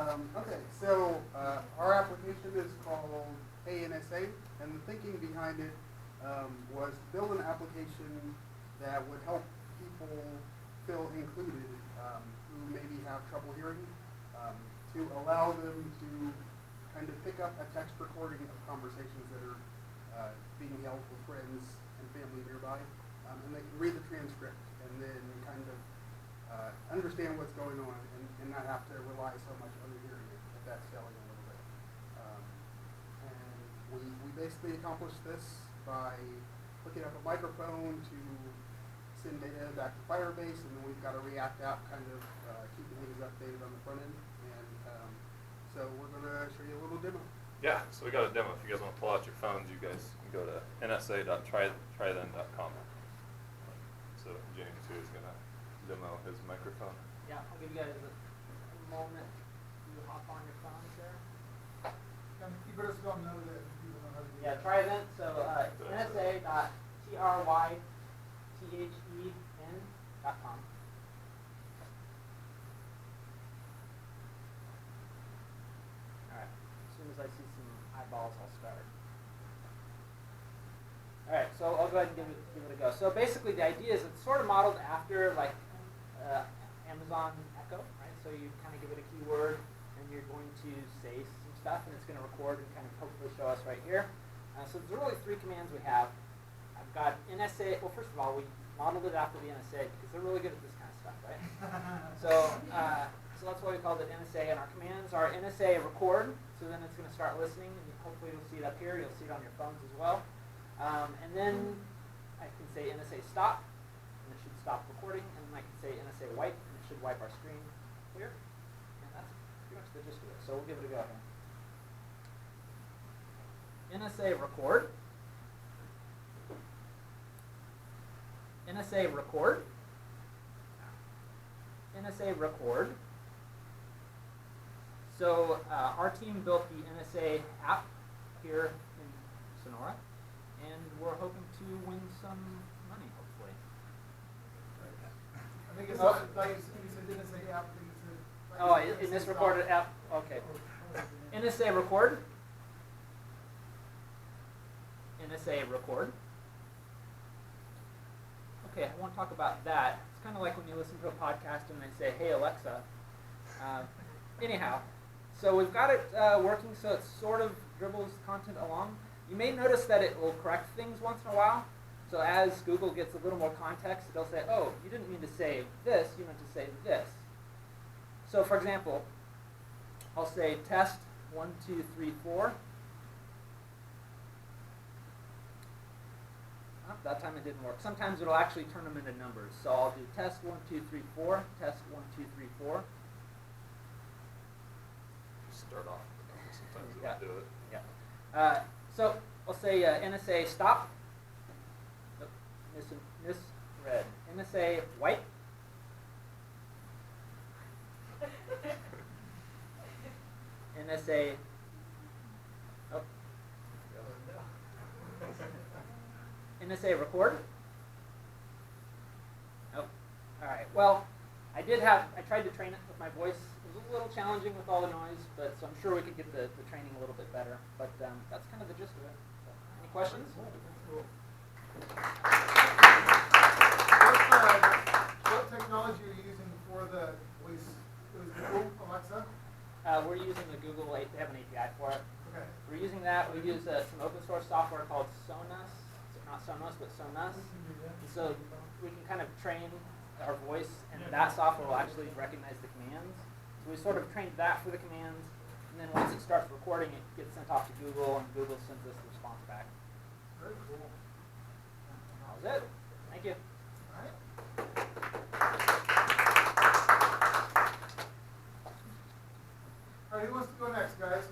Okay, so our application is called HeyNSA, and the thinking behind it was to build an application that would help people feel included who maybe have trouble hearing, to allow them to kind of pick up a text recording of conversations that are being held with friends and family nearby, and they can read the transcript and then kind of understand what's going on and not have to rely so much on the hearing if that's failing a little bit. And we basically accomplished this by hooking up a microphone to send data back to Firebase, and then we've got a React app kind of keeping things updated on the front end. And so we're going to show you a little demo. Yeah, so we got a demo. If you guys want to pull out your phones, you guys can go to nsa.trythen.com. So James here is going to demo his microphone. Yeah, I'll give you guys a moment to hop on your phones there. You better spell know that people know how to do Yeah, that. TryThen, so nsa.trythen.com. Alright, as soon as I see some eyeballs, I'll start. Alright, so I'll go ahead and give it a go. So basically the idea is it's sort of modeled after like Amazon Echo, right? So you kind of give it a keyword and you're going to say some stuff and it's going to record and kind of hopefully show us right here. So there's really three commands we have. I've got NSA, well first of all we modeled it after the NSA because they're really good at this kind of stuff, right? So that's why we called it NSA, and our commands are NSA record, so then it's going to start listening and hopefully you'll see it up here, you'll see it on your phones as well. And then I can say NSA stop, and it should stop recording, and then I can say NSA wipe, and it should wipe our screen clear. And that's pretty much the gist of it. So we'll give it a go here. NSA record. NSA record. NSA record. So our team built the NSA app here in Sonora, and we're hoping to win some money, hopefully. I think it's like you said NSA app. I think it's Oh, in this recorded app? Okay. NSA record. NSA record. Okay, I want to talk about that. It's kind of like when you listen to a podcast and they say, "Hey Alexa." Anyhow, so we've got it working so it sort of dribbles content along. You may notice that it will correct things once in a while. So as Google gets a little more context, it'll say, "Oh, you didn't mean to say this, you meant to say this." So for example, I'll say test 1, 2, 3, 4. That time it didn't work. Sometimes it'll actually turn them into numbers. So I'll do test 1, 2, 3, 4, test 1, 2, 3, 4. Just start off with the numbers. Sometimes it Yeah. won't do it. Yeah. So I'll say NSA stop. Nope, misread. NSA wipe. NSA. Oh. NSA record. Oh. All right. Well, I tried to train it with my voice. It was a little challenging with all the noise, but so I'm sure we could get the training a little bit better. But that's kind of the gist of it. So, any questions? What technology are you using for the voice? It was Google Alexa? We're using the Google, they have an API for it. Okay. We're using that. We use some open source software called Sonos. Not Sonos, but Sonos. And so we can kind of train our voice, and that software will actually recognize the commands. So we sort of trained that for the commands, and then once it starts recording, it gets sent off to Google, and Google sends us the response back. Very cool. That was it. Thank you. All right. All right, who wants to go next, guys?